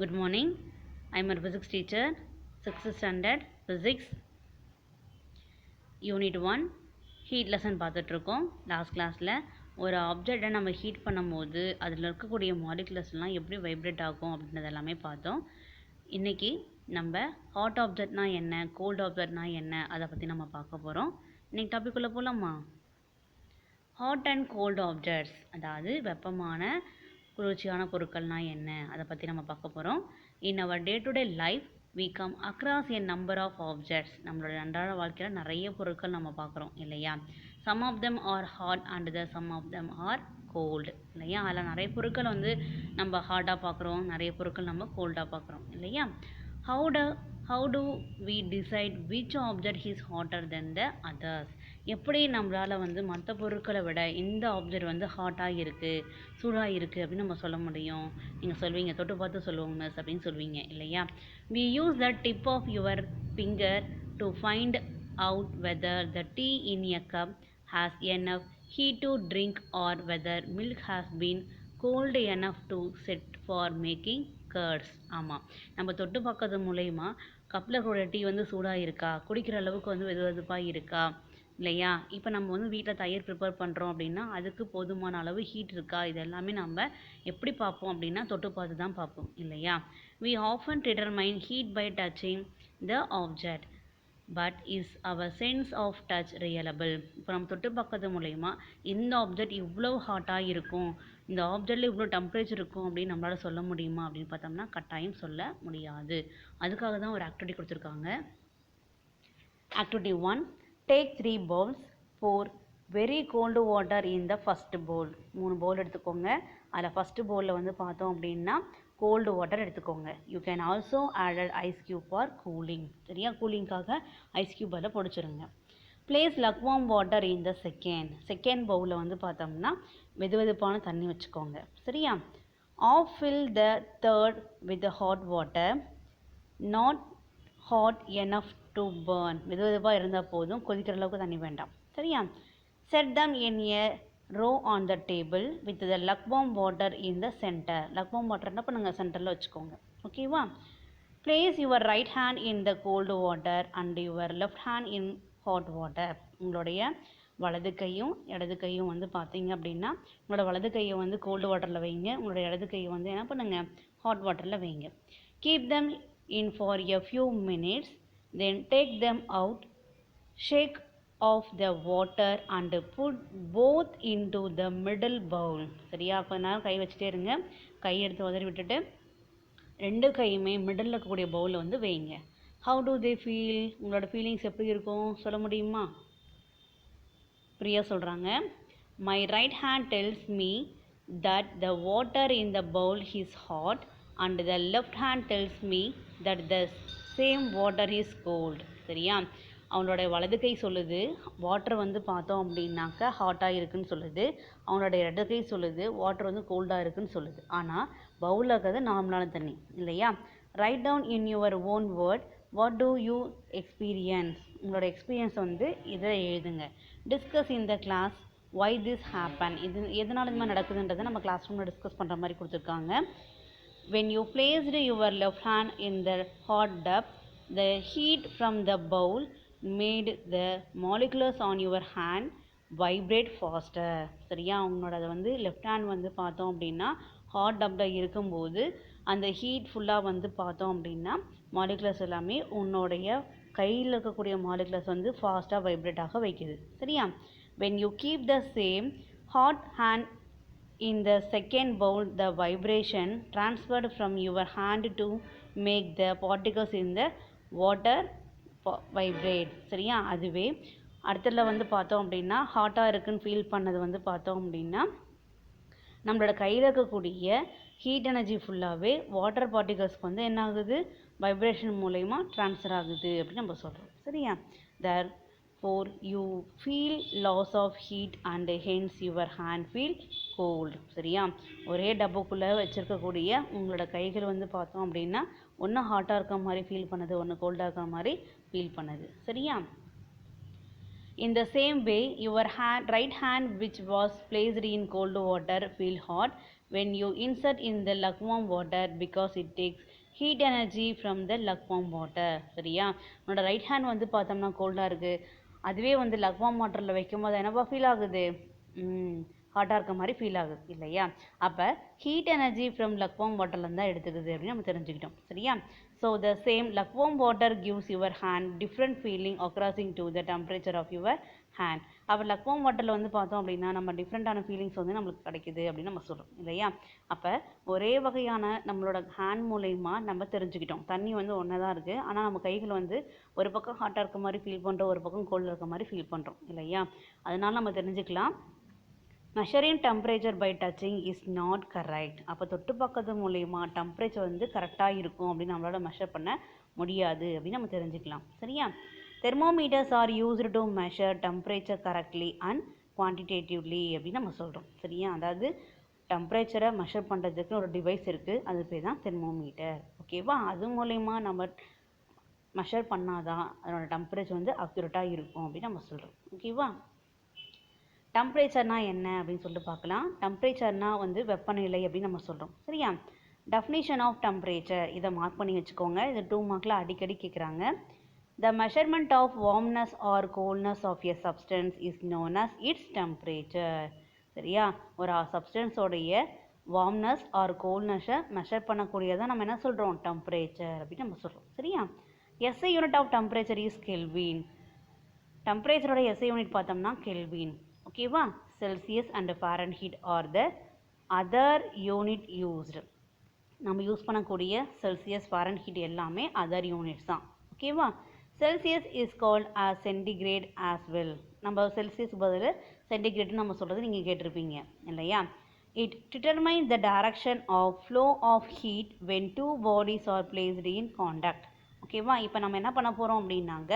Good morning. I am a physics teacher, 6th standard physics, unit 1 heat lesson பார்த்துட்ருக்கோம். Last கிளாஸில் ஒரு ஆப்ஜெக்டை நம்ம ஹீட் பண்ணும்போது அதில் இருக்கக்கூடிய மாலிகுலர்ஸ்லாம் எப்படி வைப்ரேட் ஆகும் அப்படின்றது எல்லாமே பார்த்தோம். இன்றைக்கி நம்ம ஹாட் ஆப்ஜெக்ட்னா என்ன, கோல்டு ஆப்ஜெக்ட்னா என்ன, அதை பற்றி நம்ம பார்க்க போகிறோம். இன்றைக்கி டாபிக் உள்ள போகலாமா? ஹாட் அண்ட் கோல்டு ஆப்ஜெக்ட்ஸ், அதாவது வெப்பமான குளிர்ச்சியான பொருட்கள்னால் என்ன, அதை பற்றி நம்ம பார்க்க போகிறோம். In our day to day life we come across a number of objects. நம்மளோட அன்றாட வாழ்க்கையில் நிறைய பொருட்கள் நம்ம பார்க்குறோம் இல்லையா? some of them are hot and some of them are cold இல்லையா? அதில் நிறைய பொருட்கள் வந்து நம்ம ஹாட்டாக பார்க்குறோம், நிறைய பொருட்கள் நம்ம கோல்டாக பார்க்குறோம் இல்லையா? how do we decide which object is hotter than the others? எப்படி நம்மளால் வந்து மற்ற பொருட்களை விட இந்த ஆப்ஜெக்ட் வந்து ஹாட்டாக இருக்குது, சூடாக இருக்குது அப்படின்னு நம்ம சொல்ல முடியும்? நீங்கள் சொல்வீங்க, தொட்டு பார்த்து சொல்லுவோம் மிஸ் அப்படின்னு சொல்வீங்க இல்லையா? we use the tip of your finger to find out whether the tea in a cup has enough heat to drink or whether milk has been cold enough to set for making curds. ஆமாம், நம்ம தொட்டு பார்க்கறது மூலயமா கப்பில் கூட tea வந்து சூடாக இருக்கா, குடிக்கிற அளவுக்கு வந்து வெது வெதுப்பாக இருக்கா இல்லையா? இப்போ நம்ம வந்து வீட்டில் தயிர் ப்ரிப்பேர் பண்ணுறோம் அப்படின்னா அதுக்கு போதுமான அளவு ஹீட் இருக்கா, இது எல்லாமே நம்ம எப்படி பார்ப்போம் அப்படின்னா தொட்டு பார்த்து தான் பார்ப்போம் இல்லையா? we often determine heat by touching the object, but is our sense of touch reliable? இப்போ நம்ம தொட்டு பார்க்கறது மூலயமா இந்த ஆப்ஜெக்ட் இவ்வளோ ஹாட்டாக இருக்கும், இந்த ஆப்ஜெக்டில் இவ்வளோ டெம்பரேச்சர் இருக்கும் அப்படின்னு நம்மளால் சொல்ல முடியுமா அப்படின்னு பார்த்தோம்னா கட்டாயம் சொல்ல முடியாது. அதுக்காக தான் ஒரு ஆக்டிவிட்டி கொடுத்துருக்காங்க. Activity 1, take 3 bowls, pour very cold water in the first bowl. 3 bowl எடுத்துக்கோங்க. அதில் ஃபஸ்ட்டு பவுலில் வந்து பார்த்தோம் அப்படின்னா கோல்டு வாட்டர் எடுத்துக்கோங்க. You can also added ice cube for cooling. சரியா? கூலிங்காக ஐஸ் க்யூப் அதில் பொடிச்சிருங்க. Place lukewarm water in the second பவுலில் வந்து பார்த்தோம்னா வெது வெதுப்பான தண்ணி வச்சுக்கோங்க. சரியா? Half fill the third with hot water, not hot enough to burn. வெது வெதுப்பாக இருந்தால் போதும், கொதிக்கிற அளவுக்கு தண்ணி வேண்டாம். சரியா? Set them in a row on the table with the lukewarm water in the centre. லக்வார்ம் water என்ன பண்ணுங்கள், சென்டரில் வச்சுக்கோங்க. ஓகேவா? Place your right hand in the cold water and your left hand in hot water. உங்களுடைய வலது கையும் இடது கையும் வந்து பார்த்தீங்க அப்படின்னா உங்களோட வலது கையை வந்து கோல்டு வாட்டரில் வைங்க, உங்களோட இடது கையை வந்து என்ன பண்ணுங்கள், ஹாட் வாட்டரில் வைங்க. Keep them in for a few minutes, then take them out, shake off the water and put both into the middle bowl. சரியா? கொஞ்ச நேரம் கை வச்சுட்டே இருங்க, கை எடுத்து உதறி விட்டுட்டு ரெண்டு கையுமே மிடில் இருக்கக்கூடிய பவுலில் வந்து வைங்க. how do they feel? உங்களோட ஃபீலிங்ஸ் எப்படி இருக்கும் சொல்ல முடியுமா? பிரியா சொல்கிறாங்க, my right hand tells me that the water in the bowl is hot and the left hand tells me that the same water is cold. சரியா? அவனோட வலது கை சொல்லுது வாட்டர் வந்து பார்த்தோம் அப்படின்னாக்கா ஹாட்டாக இருக்குன்னு சொல்லுது, அவனோட இடது கை சொல்லுது வாட்டர் வந்து கோல்டாக இருக்குன்னு சொல்லுது. ஆனால் பவுலில் இருக்கிறது நார்மலான தண்ணி இல்லையா? Write down in your own word what do you experience. உங்களோட எக்ஸ்பீரியன்ஸ் வந்து இதை எழுதுங்க. Discuss in the class why this happen. இது எதனால இது மாதிரி நடக்குதுன்றதை நம்ம கிளாஸ் ரூமில் டிஸ்கஸ் பண்ணுற மாதிரி கொடுத்துருக்காங்க. when you placed your left hand in the hot tub, the heat from the bowl made the molecules on your hand vibrate faster. சரியா? உங்களோட அதை வந்து லெஃப்ட் ஹேண்ட் வந்து பார்த்தோம் அப்படின்னா ஹாட் டப்பில் இருக்கும்போது அந்த ஹீட் ஃபுல்லாக வந்து பார்த்தோம் அப்படின்னா மாலிகுலர்ஸ் எல்லாமே உன்னோடைய கையில் இருக்கக்கூடிய மாலிகுலர்ஸ் வந்து ஃபாஸ்ட்டாக வைப்ரேட் ஆக வைக்குது. சரியா? when you keep the same hot hand in the second bowl, the vibration transferred from your hand to make the particles in the water vibrate. சரியா? அதுவே அடுத்ததில் வந்து பார்த்தோம் அப்படின்னா ஹாட்டாக இருக்குன்னு ஃபீல் பண்ணது வந்து பார்த்தோம் அப்படின்னா நம்மளோட கையில் இருக்கக்கூடிய ஹீட் எனர்ஜி ஃபுல்லாகவே வாட்டர் பார்ட்டிகல்ஸ்க்கு வந்து என்ன ஆகுது, வைப்ரேஷன் மூலயமா ட்ரான்ஸ்ஃபர் ஆகுது அப்படின்னு நம்ம சொல்கிறோம். சரியா? therefore you feel loss of heat and hence your hand feel cold. சரியா? ஒரே டப்புக்குள்ளே வச்சுருக்கக்கூடிய உங்களோட கைகள் வந்து பார்த்தோம் அப்படின்னா ஒன்று ஹாட்டாக இருக்க மாதிரி ஃபீல் பண்ணுது, ஒன்று கோல்டாக இருக்கிற மாதிரி ஃபீல் பண்ணுது. சரியா? in the same way your right hand which was placed in cold water feel hot when you insert in the lukewarm water because it takes heat energy from the lukewarm water. சரியா, உன்னோட right hand வந்து பார்த்தோம்னா கோல்டாக இருக்குது, அதுவே வந்து லக்வார்ம் வாட்டரில் வைக்கும்போது என்னப்பா ஃபீல் ஆகுது, ஹாட்டாக இருக்க மாதிரி ஃபீல் ஆகுது இல்லையா. அப்போ ஹீட் எனர்ஜி ஃப்ரம் லக்வார்ம் வாட்டர்லேருந்து தான் எடுத்துக்குது அப்படின்னு நம்ம தெரிஞ்சுக்கிட்டோம். சரியா, so the same lukewarm water gives your hand different feeling according to the temperature of your hand. அப்போ லக்வார்ம் வாட்டரில் வந்து பார்த்தோம் அப்படின்னா நம்ம டிஃப்ரெண்ட்டான ஃபீலிங்ஸ் வந்து நம்மளுக்கு கிடைக்குது அப்படின்னு நம்ம சொல்கிறோம் இல்லையா. அப்போ ஒரே வகையான நம்மளோட ஹேண்ட் மூலயமா நம்ம தெரிஞ்சுக்கிட்டோம், தண்ணி வந்து ஒன்றா தான் இருக்குது, ஆனால் நம்ம கைகள் வந்து ஒரு பக்கம் ஹாட்டாக இருக்க மாதிரி ஃபீல் பண்ணுறோம், ஒரு பக்கம் கோல்டாக இருக்க மாதிரி ஃபீல் பண்ணுறோம் இல்லையா. அதனால நம்ம தெரிஞ்சுக்கலாம், measuring temperature by touching is not correct. அப்போ தொட்டு பார்க்கறது மூலயமா டெம்பரேச்சர் வந்து கரெக்டாக இருக்கும் அப்படின்னு நம்மளால மெஷர் பண்ண முடியாது அப்படின்னு நம்ம தெரிஞ்சுக்கலாம். சரியா, thermometers R used to measure temperature correctly and quantitatively அப்படின்னு நம்ம சொல்கிறோம். சரியா, அதாவது டெம்பரேச்சரை மெஷர் பண்ணுறதுக்கு ஒரு டிவைஸ் இருக்குது, அது பேர் தான் தெர்மோமீட்டர். ஓகேவா, அது மூலயமா நம்ம மெஷர் பண்ணாதான் அதனோட டெம்பரேச்சர் வந்து அக்யூரேட்டாக இருக்கும் அப்படின்னு நம்ம சொல்கிறோம். ஓகேவா, டெம்பரேச்சர்னா என்ன அப்படின்னு சொல்லிட்டு பார்க்கலாம். டெம்பரேச்சர்னா வந்து வெப்பநிலை அப்படின்னு நம்ம சொல்கிறோம். சரியா, டெஃபினிஷன் ஆஃப் டெம்பரேச்சர் இதை மார்க் பண்ணி வச்சுக்கோங்க, இது 2 மார்க்கில் அடிக்கடி கேட்குறாங்க. The measurement of warmness or coldness of a substance is known as its temperature. சரியா, ஒரு சப்ஸ்டன்ஸோடைய வார்ம்னஸ் ஆர் கோல்ட்னஸை மெஷர் பண்ணக்கூடியதான் நம்ம என்ன சொல்கிறோம், டெம்பரேச்சர் அப்படின்னு நம்ம சொல்கிறோம். சரியா, SI unit of temperature is kelvin. டெம்பரேச்சரோட எஸ்ஐ யூனிட் பார்த்தோம்னா கெல்வின். ஓகேவா, Celsius and Fahrenheit are the other unit used. நம்ம யூஸ் பண்ணக்கூடிய செல்சியஸ் ஃபாரன்ஹீட் எல்லாமே அதர் யூனிட்ஸ் தான். ஓகேவா, Celsius is called as centigrade as well. நம்ம செல்சியஸ் பதில் சென்டிகிரேட்னு நம்ம சொல்கிறது நீங்கள் கேட்டிருப்பீங்க இல்லையா. It determines the direction of flow of heat when 2 bodies are placed in contact. ஓகேவா, இப்போ நம்ம என்ன பண்ண போகிறோம் அப்படின்னாங்க,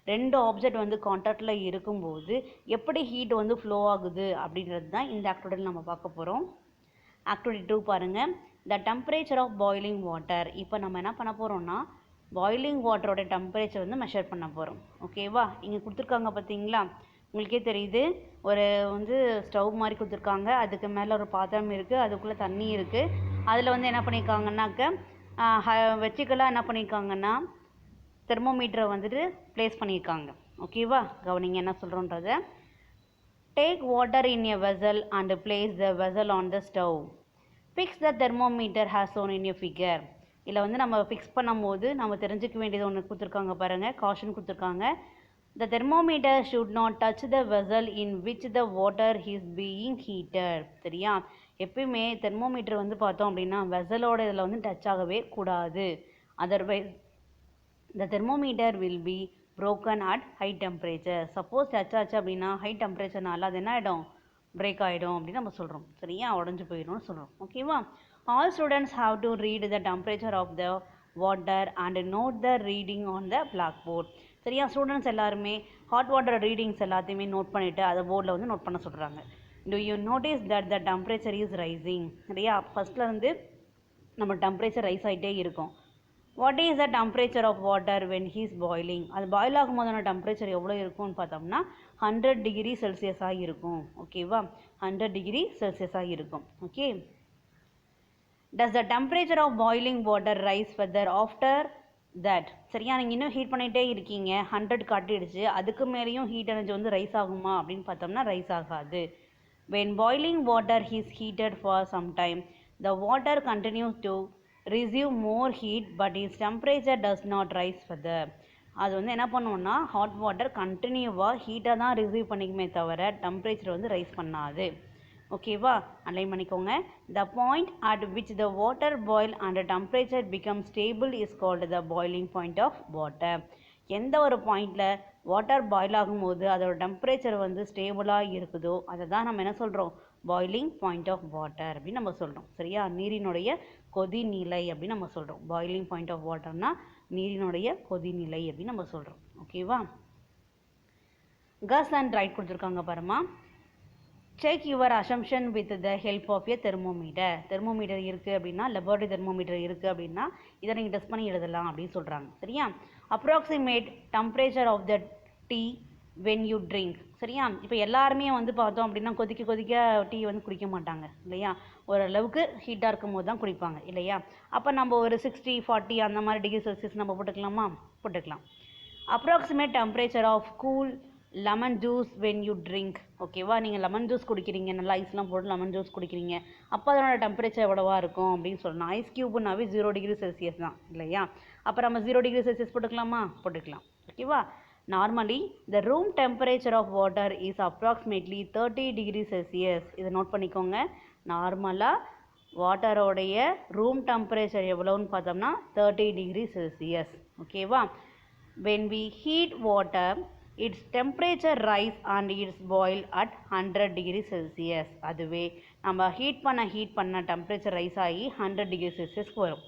2 ஆப்ஜெக்ட் வந்து காண்டாக்டில் இருக்கும்போது எப்படி ஹீட் வந்து ஃப்ளோ ஆகுது அப்படின்றது தான் இந்த ஆக்டிவிட்டியில் நம்ம பார்க்க போகிறோம். ஆக்டிவிட்டி 2 பாருங்கள், the temperature of boiling water. இப்போ நம்ம என்ன பண்ண போகிறோம்னா பாய்லிங் வாட்டரோட டெம்பரேச்சர் வந்து மெஷர் பண்ண போகிறோம். ஓகேவா, இங்கே கொடுத்துருக்காங்க பார்த்தீங்களா, உங்களுக்கே தெரியுது, ஒரு வந்து ஸ்டவ் மாதிரி கொடுத்துருக்காங்க, அதுக்கு மேலே ஒரு பாத்திரம் இருக்குது, அதுக்குள்ளே தண்ணி இருக்குது, அதில் வந்து என்ன பண்ணியிருக்காங்கன்னாக்க வெச்சிக்கலாக என்ன பண்ணியிருக்காங்கன்னா தெர்மோமீட்டரை வந்துட்டு ப்ளேஸ் பண்ணியிருக்காங்க. ஓகேவா, கவனிங்க என்ன சொல்கிறோன்றத. Take water in a vessel and place the vessel on the stove. Fix the thermometer has shown in a figure. இதில் வந்து நம்ம ஃபிக்ஸ் பண்ணும்போது நம்ம தெரிஞ்சுக்க வேண்டியது ஒன்று கொடுத்துருக்காங்க பாருங்கள், காஷன் கொடுத்துருக்காங்க. The thermometer should not touch the vessel in which the water is being heated. சரியா, எப்பயுமே தெர்மோமீட்டர் வந்து பார்த்தோம் அப்படின்னா வெசலோட இதில் வந்து டச் ஆகவே கூடாது. Otherwise the thermometer will be broken at high temperature. Suppose touch ஆச்சு அப்படின்னா ஹை டெம்பரேச்சர்னால அது என்ன ஆகிடும், பிரேக் ஆகிடும் அப்படின்னு நம்ம சொல்கிறோம். சரியா, உடஞ்சி போயிடும்னு சொல்கிறோம். ஓகேவா, all students have to read the temperature of the water and note the reading on the blackboard. சரியா, ஸ்டூடெண்ட்ஸ் எல்லாருமே ஹாட் வாட்டர் ரீடிங்ஸ் எல்லாத்தையுமே நோட் பண்ணிவிட்டு அதை போர்டில் வந்து நோட் பண்ண சொல்கிறாங்க. Do you notice that the temperature is rising. சரியா, ஃபஸ்ட்டில் வந்து நம்ம டெம்பரேச்சர் ரைஸ் ஆகிட்டே இருக்கும். What is the temperature of water when he's boiling. அது பாயில் ஆகும்போதான டெம்பரேச்சர் எவ்வளோ இருக்கும்னு பார்த்தோம்னா 100 டிகிரி செல்சியஸாக இருக்கும். ஓகேவா, 100 டிகிரி செல்சியஸாக இருக்கும். Okay, does the temperature of boiling water rise further after that. சரியா, நீங்கள் இன்னும் ஹீட் பண்ணிகிட்டே இருக்கீங்க, 100 காட்டிடுச்சு, அதுக்கு மேலேயும் ஹீட் எனர்ஜி வந்து ரைஸ் ஆகுமா அப்படின்னு பார்த்தோம்னா ரைஸ் ஆகாது. When boiling water is heated for some time the water continues to receive more heat but its temperature does not rise further. அது வந்து என்ன பண்ணுவோம்னா ஹாட் வாட்டர் கண்டினியூவாக ஹீட்டாக தான் ரிசீவ் பண்ணிக்குமே தவிர டெம்பரேச்சர் வந்து ரைஸ் பண்ணாது. ஓகேவா, அலைன் பண்ணிக்கோங்க. The point at which the water boil and temperature become stable is called the boiling point of water. எந்த ஒரு பாயிண்டில் வாட்டர் பாயில் ஆகும்போது அதோட டெம்பரேச்சர் வந்து ஸ்டேபிளாக இருக்குதோ அதை தான் நம்ம என்ன சொல்கிறோம், பாய்லிங் பாயிண்ட் ஆஃப் வாட்டர் அப்படின்னு நம்ம சொல்கிறோம். சரியா, நீரினுடைய கொதிநிலை அப்படின்னு நம்ம சொல்கிறோம். பாய்லிங் பாயிண்ட் ஆஃப் வாட்டர்னா நீரினுடைய கொதிநிலை அப்படின்னு நம்ம சொல்கிறோம். ஓகேவா, கஸ் அண்ட் ரைட் கொடுத்துருக்காங்க பாருமா. Check your assumption with the help of a thermometer. Thermometer இருக்குது அப்படின்னா, லெபார்டரி தெர்மோமீட்டர் இருக்குது அப்படின்னா இதை நீங்கள் டெஸ்ட் பண்ணி எழுதலாம் அப்படின்னு சொல்கிறாங்க. சரியா, approximate temperature of the tea when you drink. சரியா? இப்போ எல்லாருமே வந்து பார்த்தோம் அப்படின்னா கொதிக்க கொதிக்க டீ வந்து குடிக்க மாட்டாங்க இல்லையா? ஓரளவுக்கு ஹீட்டாக இருக்கும் போது தான் குடிப்பாங்க இல்லையா? அப்போ நம்ம ஒரு 60 40 அந்த மாதிரி டிகிரி செல்சியஸ் நம்ம போட்டுக்கலாமா? போட்டுக்கலாம். Approximate temperature of cool lemon juice when you drink. ஓகேவா? நீங்கள் லெமன் ஜூஸ் குடிக்கிறீங்க, நல்லா ஐஸ்லாம் போட்டு லெமன் ஜூஸ் குடிக்கிறீங்க, அப்போ அதனோட டெம்பரேச்சர் எவ்வளவா இருக்கும் அப்படின்னு சொல்லணும். ஐஸ் க்யூப்னாவே 0 டிகிரி செல்சியஸ் தான் இல்லையா? அப்போ நம்ம 0 டிகிரி செல்சியஸ் போட்டுக்கலாமா? போட்டுக்கலாம். ஓகேவா? Normally the room temperature of water is approximately 30 degree Celsius. இதை நோட் பண்ணிக்கோங்க. நார்மலாக வாட்டரோடைய ரூம் டெம்பரேச்சர் எவ்வளோன்னு பார்த்தோம்னா 30 டிகிரி செல்சியஸ். ஓகேவா? when we heat water its temperature rise and it's boil at 100 degree celsius. அதுவே நம்ம ஹீட் பண்ண டெம்பரேச்சர் ரைஸ் ஆகி 100 டிகிரி செல்சியஸ்க்கு வரும்.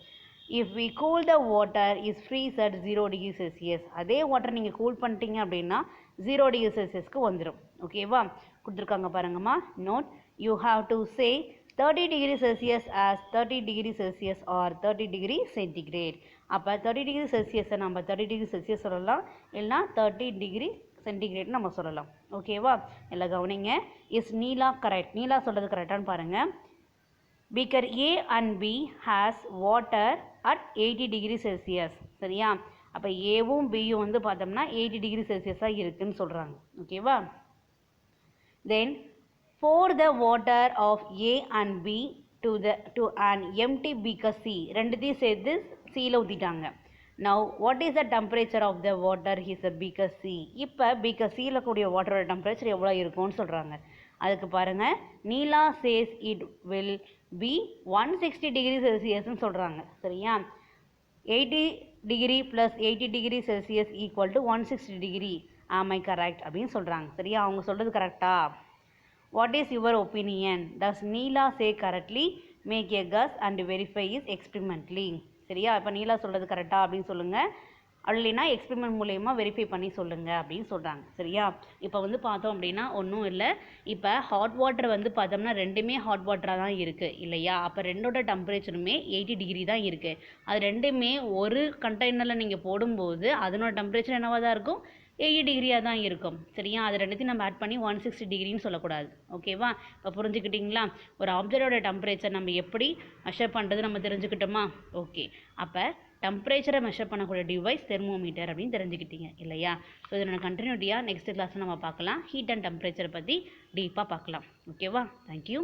if we cool the water is freeze at 0 degree celsius. அதே water நீங்கள் கூல் பண்ணிட்டீங்க அப்படின்னா 0 டிகிரி செல்சியஸ்க்கு வந்துடும். ஓகேவா? கொடுத்துருக்காங்க பாருங்கம்மா. Note, you have to say 30 degree celsius as 30 degree celsius or 30 degree centigrade. அப்போ 30 டிகிரி செல்சியஸை நம்ம 30 டிகிரி செல்சியஸ் சொல்லலாம், இல்லைனா 30 டிகிரி சென்டிகிரேட் நம்ம சொல்லலாம். ஓகேவா? எல்லாம் கவனிங்க. Is Neela correct? நீலா சொல்கிறது கரெக்டானு பாருங்கள். Beaker A and B has water at 80 degree Celsius. சரியா? அப்போ ஏவும் பியும் வந்து பார்த்தோம்னா 80 டிகிரி செல்சியஸாக இருக்குதுன்னு சொல்கிறாங்க. ஓகேவா? தென் pour the water of A and B to an empty beaker C. ரெண்டுத்தையும் சேர்த்து Cயில் ஊற்றிட்டாங்க. Now what is the temperature of the water is a beaker C. இப்போ beaker Cயில் கூடிய வாட்டரோட டெம்பரேச்சர் எவ்வளோ இருக்கும்னு சொல்கிறாங்க. அதுக்கு பாருங்கள், Neela says it will be 160 degree செல்சியஸ்ன்னு சொல்கிறாங்க. சரியா? 80 degree plus 80 degree Celsius equal to 160 degree. Am I correct அப்படின்னு சொல்கிறாங்க. சரியா? அவங்க சொல்கிறது கரெக்டா? What is your opinion? Does Neela say correctly? Make a guess and verify is experimentally. சரியா? இப்போ நீலா சொல்கிறது கரெக்டாக அப்படின்னு சொல்லுங்கள். அப்படின்னா எக்ஸ்பெரிமெண்ட் மூலயமா வெரிஃபை பண்ணி சொல்லுங்கள் அப்படின்னு சொல்கிறாங்க. சரியா? இப்போ வந்து பார்த்தோம் அப்படின்னா ஒன்றும் இல்லை. இப்போ ஹாட் வாட்டர் வந்து பார்த்தோம்னா ரெண்டுமே ஹாட் வாட்டராக தான் இருக்குது இல்லையா? அப்போ ரெண்டோட டெம்பரேச்சருமே 80 டிகிரி தான் இருக்குது. அது ரெண்டுமே ஒரு கண்டெய்னரில் நீங்கள் போடும்போது அதனோட டெம்பரேச்சர் என்னவாக தான் இருக்கும்? 80 டிகிரியாக தான் இருக்கும். சரியா? அது ரெண்டுத்தையும் நம்ம ஆட் பண்ணி 160 டிகிரின்னு சொல்லக்கூடாது. ஓகேவா? இப்போ புரிஞ்சுக்கிட்டிங்களா? ஒரு ஆப்ஜெக்டோட டெம்பரேச்சர் நம்ம எப்படி மெஷர் பண்ணுறது நம்ம தெரிஞ்சுக்கிட்டோமா? ஓகே. அப்போ டெம்பரேச்சரை மெஷர் பண்ணக்கூடிய டிவைஸ் தெர்மோமீட்டர் அப்படின்னு தெரிஞ்சுக்கிட்டீங்க இல்லையா? ஸோ இதனோட கண்டினியூட்டியாக நெக்ஸ்ட் கிளாஸில் நம்ம பார்க்கலாம். ஹீட் அண்ட் டெம்பரேச்சரை பற்றி டீப்பாக பார்க்கலாம். ஓகேவா? தேங்க்யூ.